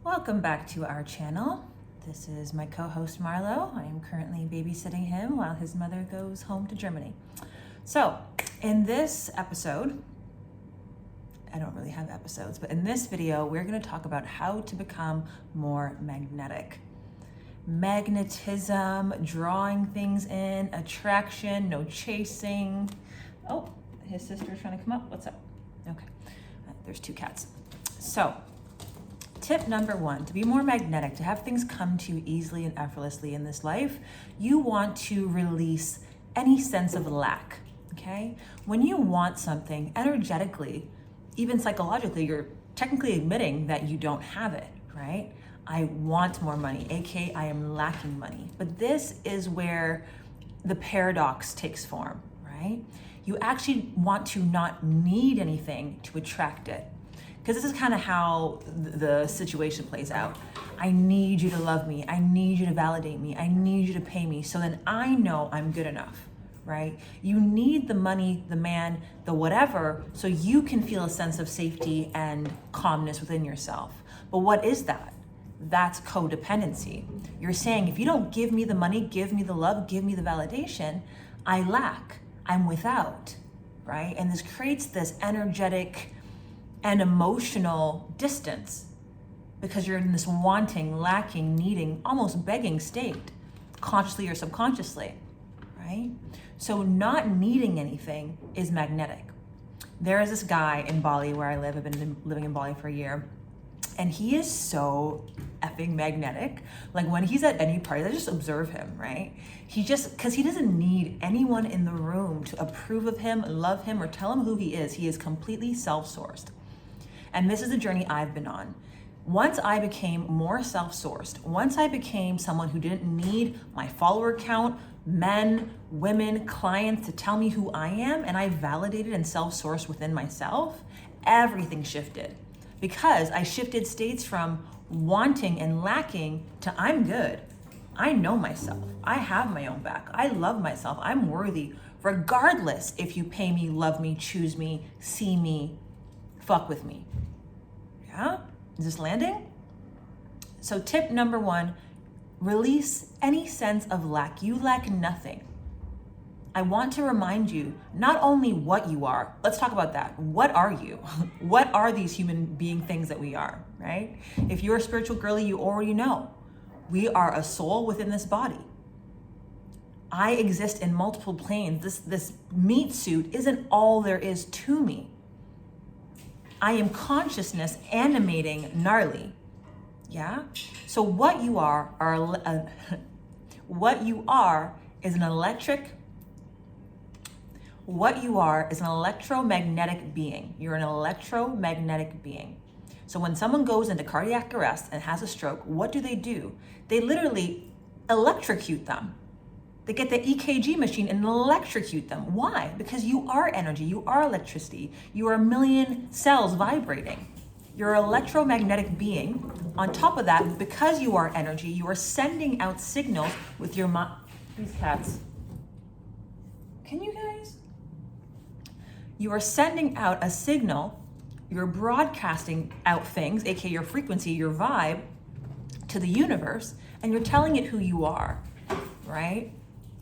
Welcome back to our channel. This is my co-host Marlo. I am currently babysitting him while his mother goes home to Germany. So in this episode, I don't really have episodes, but in this video, we're going to talk about how to become more magnetic. Magnetism, drawing things in, attraction, no chasing. Oh, his sister's trying to come up. What's up? Okay, there's two cats. So tip number one, to be more magnetic, to have things come to you easily and effortlessly in this life, you want to release any sense of lack, okay? When you want something energetically, even psychologically, you're technically admitting that you don't have it, right? I want more money, aka I am lacking money. But this is where the paradox takes form, right? You actually want to not need anything to attract it. Because this is kind of how the situation plays out. I need you to love me. I need you to validate me. I need you to pay me so then I know I'm good enough, right? You need the money, the man, the whatever, so you can feel a sense of safety and calmness within yourself. But what is that? That's codependency. You're saying, if you don't give me the money, give me the love, give me the validation, I lack, I'm without, right? And this creates this energetic and emotional distance because you're in this wanting, lacking, needing, almost begging state, consciously or subconsciously, right? So not needing anything is magnetic. There is this guy in Bali where I live. I've been living in Bali for a year. And he is so effing magnetic. Like when he's at any party, I just observe him, right? Because he doesn't need anyone in the room to approve of him, love him, or tell him who he is. He is completely self-sourced. And this is the journey I've been on. Once I became more self-sourced, once I became someone who didn't need my follower count, men, women, clients to tell me who I am, and I validated and self-sourced within myself, everything shifted. Because I shifted states from wanting and lacking to I'm good. I know myself. I have my own back. I love myself. I'm worthy, regardless if you pay me, love me, choose me, see me, fuck with me. Yeah? Is this landing? So tip number one, release any sense of lack. You lack nothing. I want to remind you not only what you are, let's talk about that. What are you? What are these human being things that we are, right? If you're a spiritual girly, you already know. We are a soul within this body. I exist in multiple planes. This meat suit isn't all there is to me. I am consciousness animating Narley. Yeah? So what you are is an electromagnetic being. You're an electromagnetic being. So when someone goes into cardiac arrest and has a stroke, what do? They literally electrocute them. They get the EKG machine and electrocute them. Why? Because you are energy, you are electricity, you are a million cells vibrating. You're an electromagnetic being. On top of that, because you are energy, you are sending out signals with your mind. These cats. Can you guys? You are sending out a signal, you're broadcasting out things, aka your frequency, your vibe, to the universe, and you're telling it who you are, right?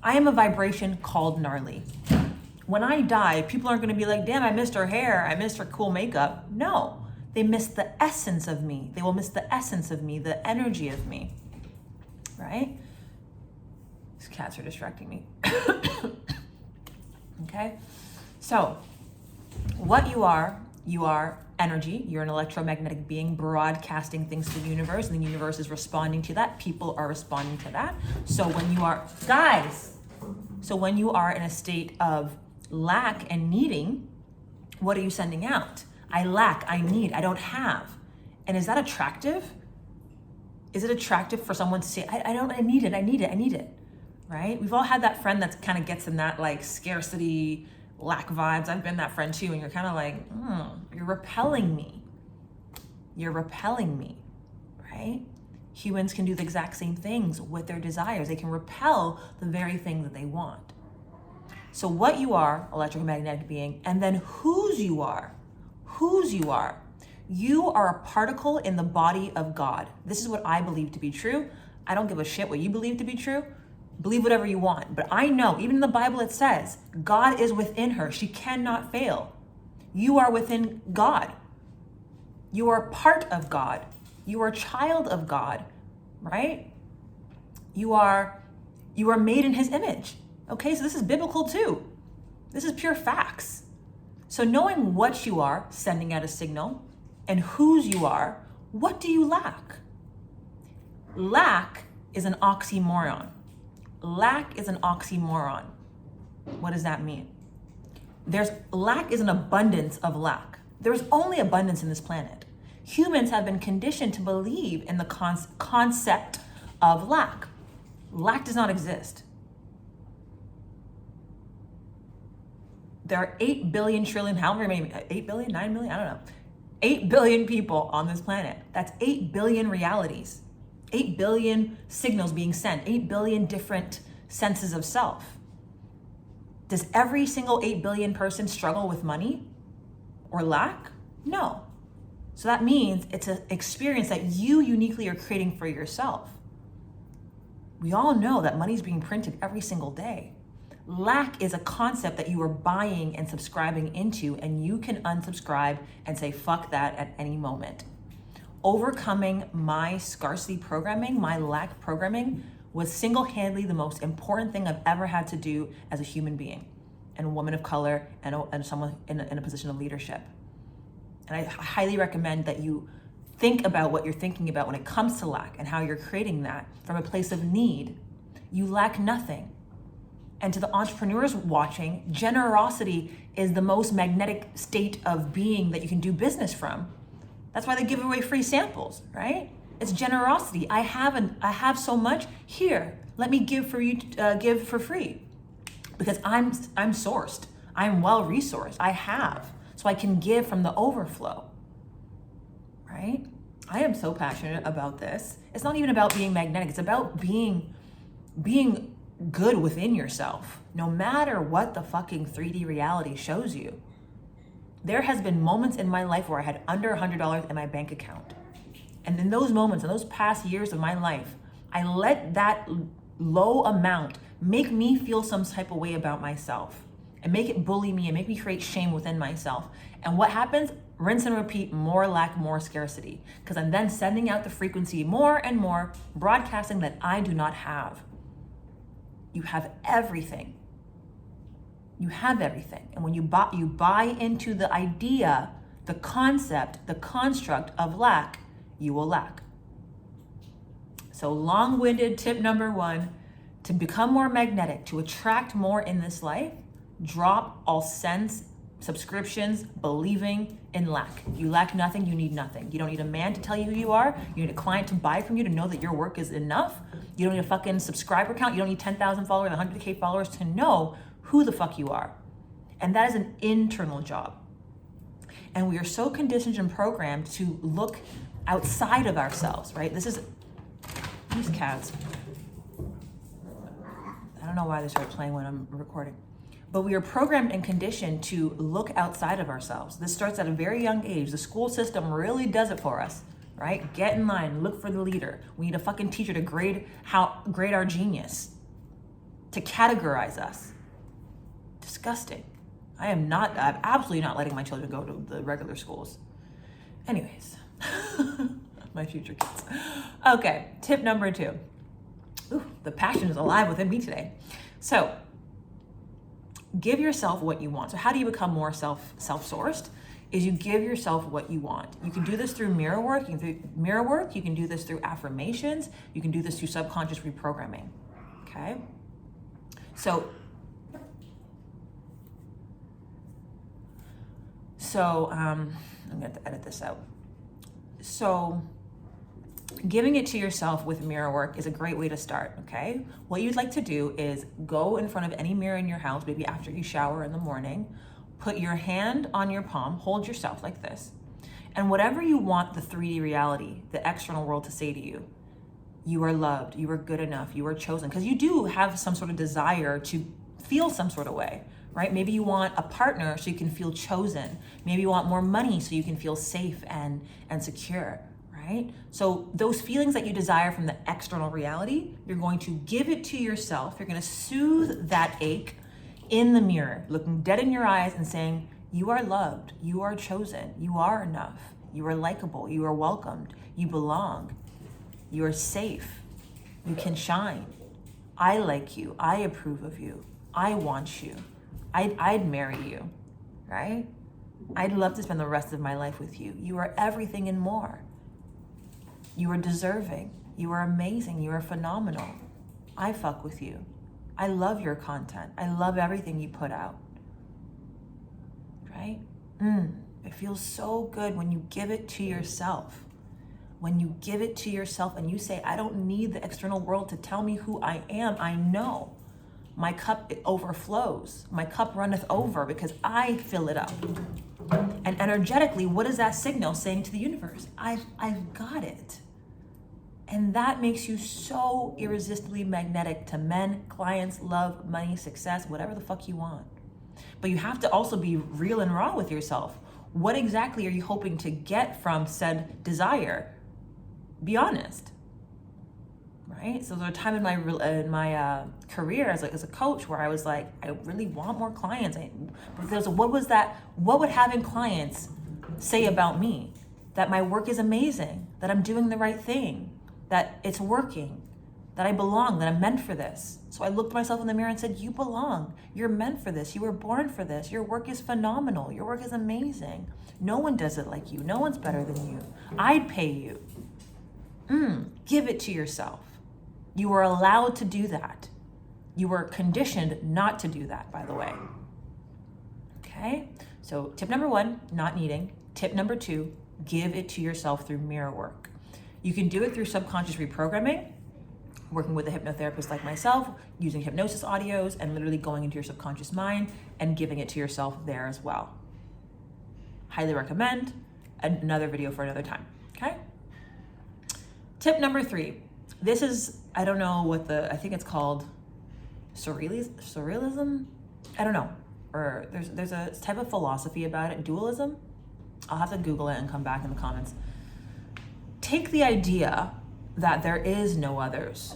I am a vibration called Narley. When I die, people aren't gonna be like, damn, I missed her hair, I missed her cool makeup. No, they missed the essence of me. They will miss the essence of me, the energy of me, right? These cats are distracting me. Okay, so what you are energy. You're an electromagnetic being broadcasting things to the universe, and the universe is responding to that. People are responding to that. So when you are in a state of lack and needing, what are you sending out? I lack, I need, I don't have. And is that attractive? Is it attractive for someone to say, I need it, right? We've all had that friend that kind of gets in that like scarcity, lack vibes. I've been that friend too, and you're kind of like, you're repelling me. You're repelling me, right? Humans can do the exact same things with their desires. They can repel the very thing that they want. So what you are, electromagnetic being, and then whose you are. You are a particle in the body of God. This is what I believe to be true. I don't give a shit what you believe to be true. Believe whatever you want. But I know, even in the Bible it says, God is within her. She cannot fail. You are within God. You are part of God. You are a child of God, right? You are made in his image. Okay, so this is biblical too. This is pure facts. So knowing what you are, sending out a signal, and whose you are, what do you lack? Lack is an oxymoron. Lack is an oxymoron. What does that mean? Lack is an abundance of lack. There's only abundance in this planet. Humans have been conditioned to believe in the concept of lack. Lack does not exist. There are 8 billion trillion, however many, 8 billion, 9 million, I don't know. 8 billion people on this planet. That's 8 billion realities. 8 billion signals being sent. 8 billion different senses of self. Does every single 8 billion person struggle with money or lack? No. So that means it's an experience that you uniquely are creating for yourself. We all know that money is being printed every single day. Lack is a concept that you are buying and subscribing into, and you can unsubscribe and say, fuck that at any moment. Overcoming my scarcity programming, my lack programming, was single-handedly the most important thing I've ever had to do as a human being and a woman of color and someone in a position of leadership. And I highly recommend that you think about what you're thinking about when it comes to lack and how you're creating that from a place of need. You lack nothing. And to the entrepreneurs watching, generosity is the most magnetic state of being that you can do business from. That's why they give away free samples, right? It's generosity. I have so much here. Let me give for you, give for free, because I'm sourced. I'm well resourced. I have, so I can give from the overflow, right? I am so passionate about this. It's not even about being magnetic. It's about being good within yourself, no matter what the fucking 3D reality shows you. There has been moments in my life where I had under $100 in my bank account. And in those moments, in those past years of my life, I let that low amount make me feel some type of way about myself and make it bully me and make me create shame within myself. And what happens? Rinse and repeat, more lack, more scarcity. Because I'm then sending out the frequency more and more, broadcasting that I do not have. You have everything. You have everything. And when you buy into the idea, the concept, the construct of lack, you will lack. So long-winded tip number 1, to become more magnetic, to attract more in this life, drop all sense, subscriptions, believing in lack. You lack nothing, you need nothing. You don't need a man to tell you who you are. You need a client to buy from you to know that your work is enough. You don't need a fucking subscriber count. You don't need 10,000 followers, 100K followers to know who the fuck you are. And that is an internal job. And we are so conditioned and programmed to look outside of ourselves, right? These cats. I don't know why they start playing when I'm recording. But we are programmed and conditioned to look outside of ourselves. This starts at a very young age. The school system really does it for us, right? Get in line, look for the leader. We need a fucking teacher to grade our genius, to categorize us. Disgusting. I'm absolutely not letting my children go to the regular schools. Anyways, my future kids. Okay, tip number 2. Ooh, the passion is alive within me today. So, give yourself what you want. So how do you become more self-sourced? Is you give yourself what you want. You can do this through mirror work. You can do this through affirmations. You can do this through subconscious reprogramming. Okay? So I'm going to have to edit this out. So giving it to yourself with mirror work is a great way to start, okay? What you'd like to do is go in front of any mirror in your house, maybe after you shower in the morning, put your hand on your palm, hold yourself like this, and whatever you want the 3D reality, the external world to say to you, you are loved, you are good enough, you are chosen, because you do have some sort of desire to feel some sort of way, right? Maybe you want a partner so you can feel chosen. Maybe you want more money so you can feel safe and secure, right? So those feelings that you desire from the external reality, you're going to give it to yourself. You're going to soothe that ache in the mirror, looking dead in your eyes and saying, you are loved, you are chosen, you are enough, you are likable, you are welcomed, you belong, you are safe, you can shine. I like you, I approve of you, I want you, I'd marry you, right? I'd love to spend the rest of my life with you. You are everything and more. You are deserving, you are amazing, you are phenomenal. I fuck with you. I love your content. I love everything you put out, right? It feels so good when you give it to yourself. When you give it to yourself and you say, I don't need the external world to tell me who I am. I know my cup overflows. My cup runneth over because I fill it up. And energetically, what is that signal saying to the universe? I've got it. And that makes you so irresistibly magnetic to men, clients, love, money, success, whatever the fuck you want. But you have to also be real and raw with yourself. What exactly are you hoping to get from said desire? Be honest, right? So there was a time in my career as a coach where I was like, I really want more clients. What would having clients say about me? That my work is amazing, that I'm doing the right thing, that it's working, that I belong, that I'm meant for this. So I looked myself in the mirror and said, you belong. You're meant for this. You were born for this. Your work is phenomenal. Your work is amazing. No one does it like you. No one's better than you. I'd pay you. Give it to yourself. You are allowed to do that. You were conditioned not to do that, by the way. Okay? So tip number 1, not needing. Tip number 2, give it to yourself through mirror work. You can do it through subconscious reprogramming, working with a hypnotherapist like myself, using hypnosis audios and literally going into your subconscious mind and giving it to yourself there as well. Highly recommend. Another video for another time, okay? Tip number 3. This is, I don't know I think it's called surrealism? I don't know. Or there's a type of philosophy about it, dualism. I'll have to Google it and come back in the comments. Take the idea that there is no others.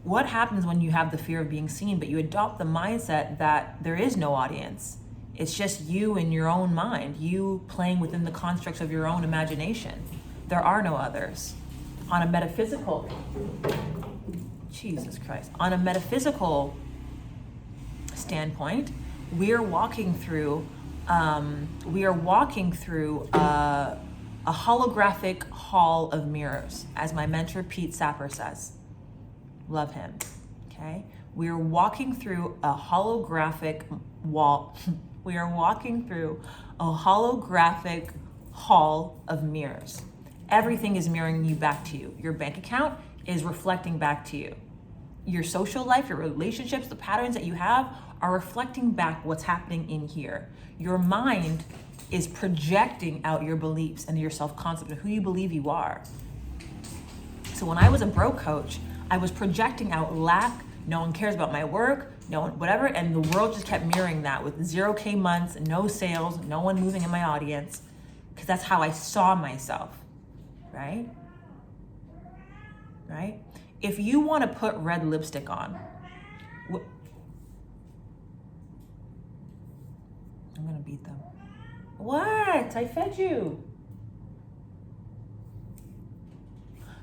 What happens when you have the fear of being seen, but you adopt the mindset that there is no audience? It's just you in your own mind, you playing within the constructs of your own imagination. There are no others. On a metaphysical, Jesus Christ, on a metaphysical standpoint, we are walking through a holographic hall of mirrors, as my mentor Pete Sapper says. Love him. Okay, we are walking through a holographic wall. We are walking through a holographic hall of mirrors. Everything is mirroring you back to you. Your bank account is reflecting back to you. Your social life, your relationships, the patterns that you have are reflecting back what's happening in here. Your mind is projecting out your beliefs and your self-concept of who you believe you are. So when I was a broke coach, I was projecting out lack, no one cares about my work, no one, whatever, and the world just kept mirroring that with 0K months, no sales, no one moving in my audience, because that's how I saw myself, right? Right? If you want to put red lipstick on, I'm gonna beat them. What? I fed you.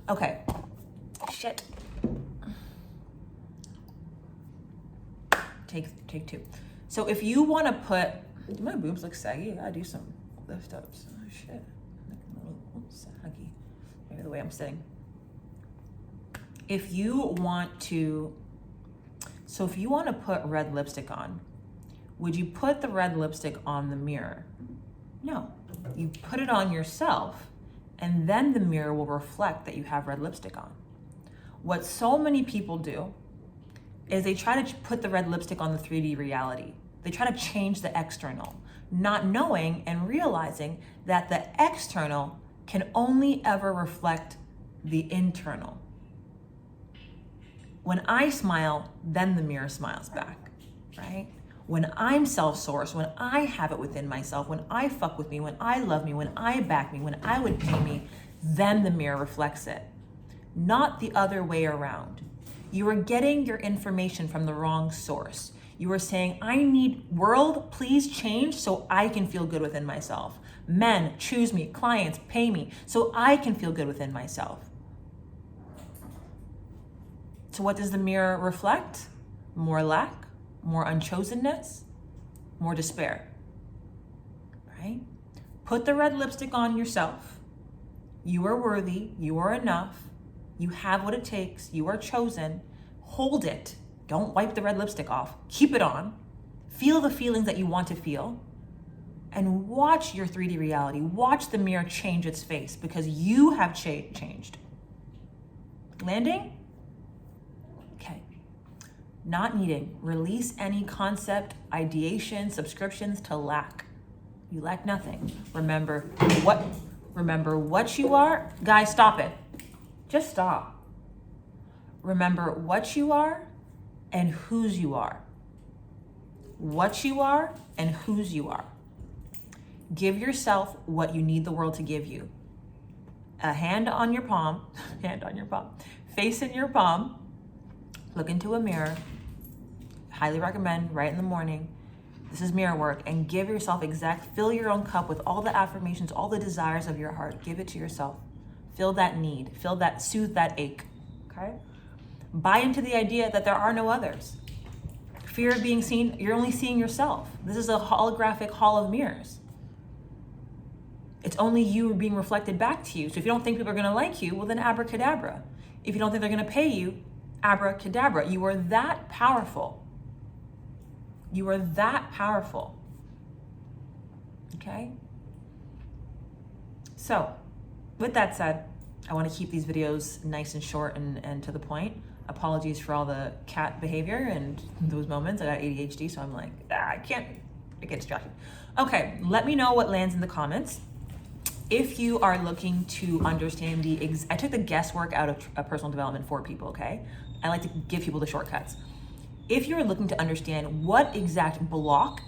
Okay. Shit. Take 2. So if you want to put, do my boobs look saggy? I gotta do some lift ups. Oh shit. Like a little saggy. Maybe the way I'm sitting. If you want to put red lipstick on, would you put the red lipstick on the mirror? No. You put it on yourself, and then the mirror will reflect that you have red lipstick on. What so many people do is they try to put the red lipstick on the 3D reality. They try to change the external, not knowing and realizing that the external can only ever reflect the internal. When I smile, then the mirror smiles back, right? When I'm self-sourced, when I have it within myself, when I fuck with me, when I love me, when I back me, when I would pay me, then the mirror reflects it. Not the other way around. You are getting your information from the wrong source. You are saying, I need world, please change so I can feel good within myself. Men, choose me, clients, pay me so I can feel good within myself. So what does the mirror reflect? More lack, more unchosenness, more despair, right? Put the red lipstick on yourself. You are worthy, you are enough, you have what it takes, you are chosen. Hold it. Don't wipe the red lipstick off. Keep it on. Feel the feelings that you want to feel. And watch your 3D reality. Watch the mirror change its face because you have changed. Landing? Okay. Not needing. Release any concept, ideation, subscriptions to lack. You lack nothing. Remember what you are. Guys, stop it. Just stop. Remember what you are and whose you are. What you are and whose you are. Give yourself what you need the world to give you. A hand on your palm, face in your palm, look into a mirror. Highly recommend right in the morning. This is mirror work, and give yourself fill your own cup with all the affirmations, all the desires of your heart. Give it to yourself. Fill that need, soothe that ache, okay? Buy into the idea that there are no others. Fear of being seen, you're only seeing yourself. This is a holographic hall of mirrors. It's only you being reflected back to you. So if you don't think people are gonna like you, well then abracadabra. If you don't think they're gonna pay you, abracadabra. You are that powerful. You are that powerful, okay? So, with that said, I wanna keep these videos nice and short and to the point. Apologies for all the cat behavior and those moments. I got ADHD, so I'm like, I get distracted. Okay, let me know what lands in the comments. If you are looking to understand I took the guesswork out of personal development for people, okay? I like to give people the shortcuts. If you're looking to understand what exact block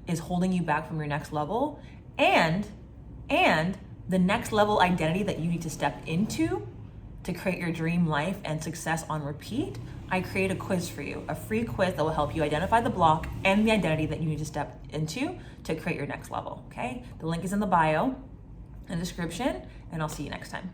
is holding you back from your next level and the next level identity that you need to step into to create your dream life and success on repeat, I create a quiz for you, a free quiz that will help you identify the block and the identity that you need to step into to create your next level, okay? The link is in the bio and description, and I'll see you next time.